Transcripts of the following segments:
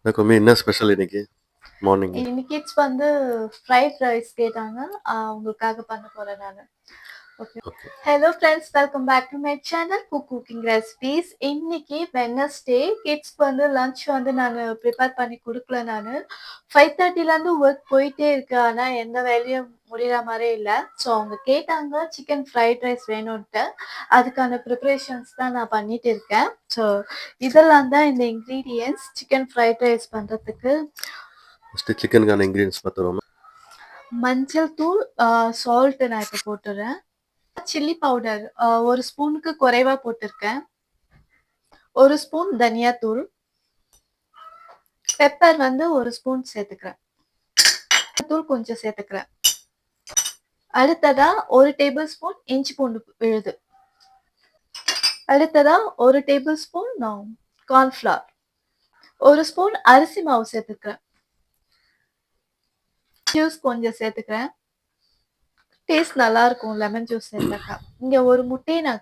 வணக்கமே. என்ன ஸ்பெஷல் இன்னைக்கு மார்னிங்? இன்னைக்கு கிட்ஸ் வந்து ஃப்ரைட் ரைஸ் கேட்டாங்க. அவங்களுக்காக பண்ண போறேன் நானு. Okay. Okay. Hello friends, welcome back to my channel cooking recipes. இன்னைக்கு வெட்னஸ்டே கிட்ஸ்க்கு வந்து லஞ்ச் வந்து நானு ப்ரிப்பேர் பண்ணி குடுக்கல நானு. 5:30லேருந்து ஒர்க் போயிட்டே இருக்கு. ஆனா எந்த வேலையும் முடியிற மாரியே இல்ல. ஸோ அவங்க கேட்டாங்க சிக்கன் ஃப்ரைட் ரைஸ் வேணுன்ட்டு. அதுக்கான ப்ரிப்பரேஷன்ஸ் தான் நான் பண்ணிட்டு இருக்கேன். ஸோ இதெல்லாம் தான் இந்த இன்கிரீடியன்ட்ஸ் சிக்கன் ஃப்ரைட் ரைஸ் பண்றதுக்கு. ஃபர்ஸ்ட்டு சிக்கனுக்கான இன்கிரீடியன்ட்ஸ் பார்த்துருவோமா? மஞ்சள் தூள், சால்ட் நான் இப்ப போட்டுறேன். சில்லி பவுடர் 1 ஸ்பூனுக்கு குறைவா போட்டிருக்கேன். 1 ஸ்பூன் தனியா தூள். பெப்பர் வந்து 1 ஸ்பூன் சேர்த்துக்கிறேன். தூள் கொஞ்சம் சேர்த்துக்கிறேன். அடுத்ததா 1 டேபிள் ஸ்பூன் இஞ்சி பூண்டு விழுது. அடுத்ததா 1 டேபிள் ஸ்பூன் கார்ன்ஃப்ளவர். 1 ஸ்பூன் அரிசி மாவு சேர்த்துக்கிறேன். ஜூஸ் கொஞ்சம் சேர்த்துக்கிறேன். டேஸ்ட் நல்லா இருக்கும் லெமன் ஜூஸ் சேர்த்தாக்கா. இங்க ஒரு முட்டையை நான்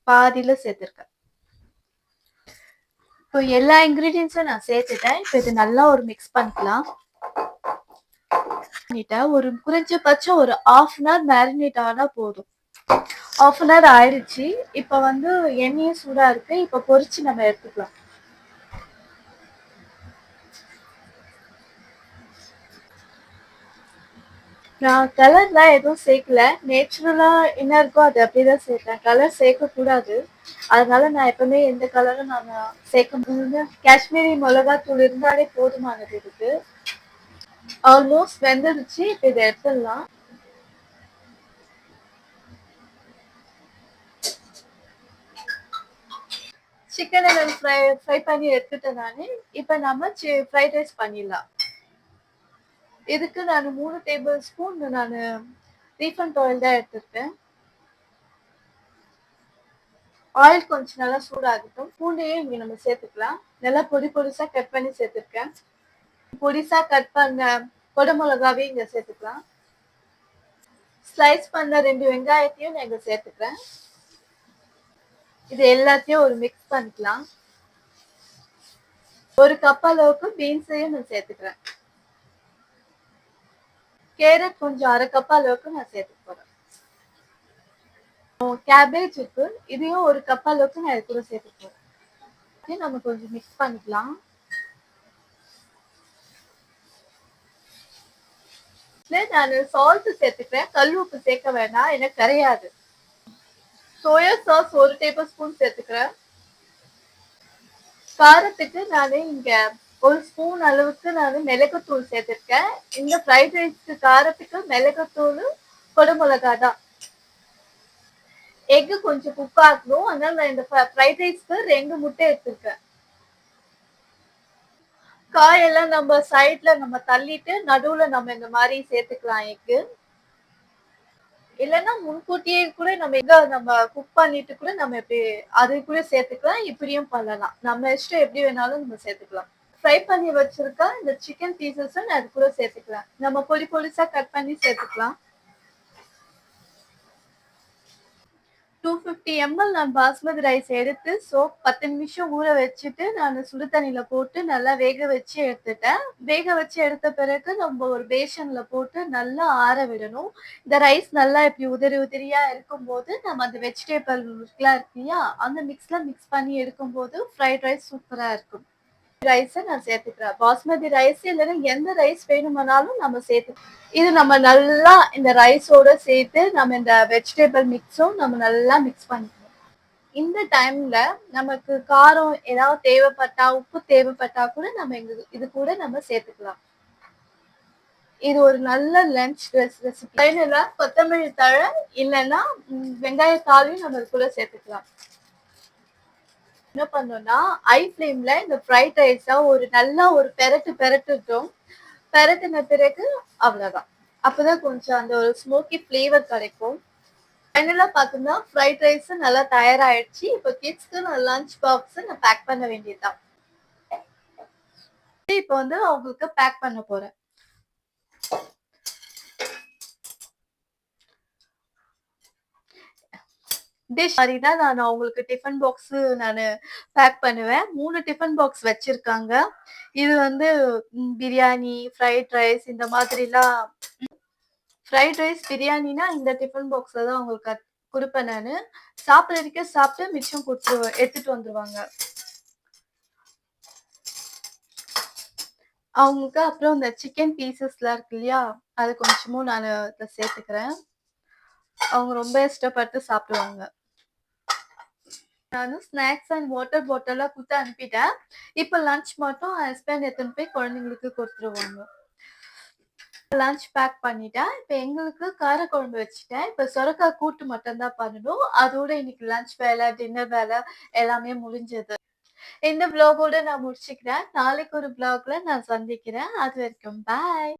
பாதியில சேர்த்திருக்கேன். இப்போ எல்லா இன்கிரீடியன்ஸும் நான் சேர்த்துட்டேன். இப்போ இது நல்லா ஒரு மிக்ஸ் பண்ணிக்கலாம். ஒரு குறைஞ்சபட்சம் ஒரு 1/2 அன் ஹவர் மேரினேட் ஆனா போதும். 1/2 அன் ஹவர் ஆயிடுச்சு. இப்போ வந்து எண்ணெயும் சூடா இருக்கு. இப்போ பொரிச்சு நம்ம எடுத்துக்கலாம். நான் கலர்லாம் எதுவும் சேர்க்கல. நேச்சுரலா என்ன இருக்கோ அது அப்படிதான் சேர்த்தேன். கலர் சேர்க்கக்கூடாது. அதனால நான் எப்பவுமே எந்த கலரும் நான் சேர்க்க முடியாது. காஷ்மீரி மிளகாத்தூள் இருந்தாலே போதுமானது இதுக்கு. ஆல்மோஸ்ட் வெந்துடுச்சு. இப்போ இதை எடுத்துடலாம். சிக்கனை நான் ஃப்ரை பண்ணி எடுத்துட்டேன் நானு. இப்போ நம்ம ஃப்ரைட் ரைஸ் பண்ணிடலாம். இதுக்கு நான் 3 டேபிள் ஸ்பூன் நான் ரீஃபண்ட் ஆயில் தான் எடுத்திருக்கேன். ஆயில் கொஞ்சம் நல்லா சூடாகட்டும். பூண்டையும் இங்கே நம்ம சேர்த்துக்கலாம். நல்லா பொடிசா கட் பண்ணி சேர்த்துருக்கேன். பொடிசா கட் பண்ண கொடை மிளகாவையும் இங்கே சேர்த்துக்கலாம். ஸ்லைஸ் பண்ண 2 வெங்காயத்தையும் நான் இங்கே சேர்த்துக்கிறேன். இது எல்லாத்தையும் ஒரு மிக்ஸ் பண்ணிக்கலாம். 1 கப் அளவுக்கு பீன்ஸையும் நான் சேர்த்துக்கிறேன். கேரட் கொஞ்சம் 1/2 கப் அளவுக்கு நான் சேர்த்துக்க போறேன். கேபேஜ் இருக்கு. இதையும் 1 கப் அளவுக்கு நான் இது கூட சேர்த்துக்க போறேன். நம்ம கொஞ்சம் மிக்ஸ் பண்ணிக்கலாம். நான் சால்ட் சேர்த்துக்கிறேன். கல் உப்பு சேர்க்க வேண்டாம், எனக்கு கரையாது. சோயா சாஸ் 1 டேபிள் ஸ்பூன் சேர்த்துக்கிறேன். காரத்துக்கு நான் இங்க 1 ஸ்பூன் அளவுக்கு நான் மிளகுத்தூள் சேர்த்திருக்கேன். இந்த ஃப்ரைட் ரைஸ்க்கு காரத்துக்கு மிளகுத்தூள், கொடை மிளகா தான். எக்கு கொஞ்சம் குக் ஆகணும். அதனால நான் இந்த ஃப்ரைட் ரைஸ்க்கு 2 முட்டை எடுத்திருக்கேன். காயெல்லாம் நம்ம சைட்ல நம்ம தள்ளிட்டு நடுவுல நம்ம இந்த மாதிரி சேர்த்துக்கலாம் எக்கு. இல்லைன்னா முன்கூட்டியே கூட நம்ம குக் பண்ணிட்டு கூட நம்ம எப்படி அது கூட சேர்த்துக்கலாம். இப்படியும் பண்ணலாம். நம்ம இஷ்டம் எப்படி வேணாலும் நம்ம சேர்த்துக்கலாம். ஃப்ரை பண்ணி வச்சிருக்க இந்த சிக்கன் பீசஸும் நான் அது கூட சேர்த்துக்கலாம். நம்ம பொடிசா கட் பண்ணி சேர்த்துக்கலாம். 250 ml நான் பாஸ்மதி ரைஸ் எடுத்து 10 நிமிஷம் ஊற வச்சுட்டு நான் சுடு தண்ணியில போட்டு நல்லா வேக வச்சு எடுத்துட்டேன். வேக வச்சு எடுத்த பிறகு நம்ம ஒரு பேஷன்ல போட்டு நல்லா ஆற விடணும். இந்த ரைஸ் நல்லா இப்படி உதிரியா இருக்கும்போது நம்ம அந்த வெஜிடபிள் மிக்ஸ்லாம் இருக்கு இல்லையா, அந்த மிக்ஸ் பண்ணி எடுக்கும்போது ஃப்ரைட் ரைஸ் சூப்பரா இருக்கும். ரைஸை நான் சேர்த்துக்கிறேன். பாஸ்மதி ரைஸ் இல்லைன்னா எந்த ரைஸ் வேணுமானாலும் நம்ம சேர்த்துக்கலாம். இது நம்ம நல்லா இந்த ரைஸோட சேர்த்து நம்ம இந்த வெஜிடபிள் மிக்ஸும் நம்ம நல்லா மிக்ஸ் பண்ணிக்கணும். இந்த டைம்ல நமக்கு காரம் ஏதாவது தேவைப்பட்டா, உப்பு தேவைப்பட்டா கூட நம்ம இது கூட நம்ம சேர்த்துக்கலாம். இது ஒரு நல்ல லஞ்ச் ரெசிபி. ஃபைனலா கொத்தமல்லி தழை இல்லைன்னா வெங்காயத்தாளையும் நம்ம இது கூட சேர்த்துக்கலாம். என்ன பண்ணோம்னா ஹை ஃப்ளேம்ல இந்த ஃப்ரைட் ரைஸை நல்லா ஒரு பெரட்டுட்டோம். பெரட்டின பிறகு அவ்வளவுதான். அப்பதான் கொஞ்சம் அந்த ஒரு ஸ்மோக்கி ஃபிளேவர் கிடைக்கும். ஃபைனலா பார்த்தோம்னா ஃப்ரைட் ரைஸ் நல்லா தயாராயிடுச்சு. இப்போ கிட்ஸ்க்கு நான் லஞ்ச் பாக்ஸ் நான் பேக் பண்ண வேண்டியதுதான். இப்போ வந்து அவங்களுக்கு பேக் பண்ண போறேன். டிஷ் மாரி தான் நான் அவங்களுக்கு டிஃபன் பாக்ஸு நானு பேக் பண்ணுவேன். 3 டிஃபன் பாக்ஸ் வச்சிருக்காங்க. இது வந்து பிரியாணி, ஃப்ரைட் ரைஸ் இந்த மாதிரிலாம் ஃப்ரைட் ரைஸ், பிரியாணினா இந்த டிஃபன் பாக்ஸ்ல தான் அவங்களுக்கு குடுப்பேன் நானு. சாப்பிடுற வரைக்கும் சாப்பிட்டு மிச்சம் எடுத்துட்டு வந்துருவாங்க. அவங்களுக்கு அப்புறம் இந்த சிக்கன் பீசஸ்லாம் இருக்கு இல்லையா? அது கொஞ்சமும் நானு இதுல சேர்த்துக்கிறேன். அவங்க ரொம்ப இஷ்டப்பட்டு சாப்பிடுவாங்க. நானும் ஸ்நாக்ஸ் அண்ட் வாட்டர் பாட்டில்லாம் குடுத்து அனுப்பிட்டேன். இப்ப லஞ்ச் மட்டும் ஹஸ்பண்ட் எடுத்துன்னு போய் குழந்தைங்களுக்கு குடுத்துருவாங்க. லஞ்ச் பேக் பண்ணிட்டேன். இப்ப எங்களுக்கு காரக்குழம்பு வச்சுட்டேன். இப்ப சொரக்காய் கூட்டு மட்டும் தான் பண்ணணும். அதோட இன்னைக்கு லஞ்ச் வேலை, டின்னர் வேலை எல்லாமே முடிஞ்சது. இந்த விளாகோட நான் முடிச்சுக்கிறேன். நாளைக்கு ஒரு விளாக்ல நான் சந்திக்கிறேன். அது வரைக்கும் பாய்.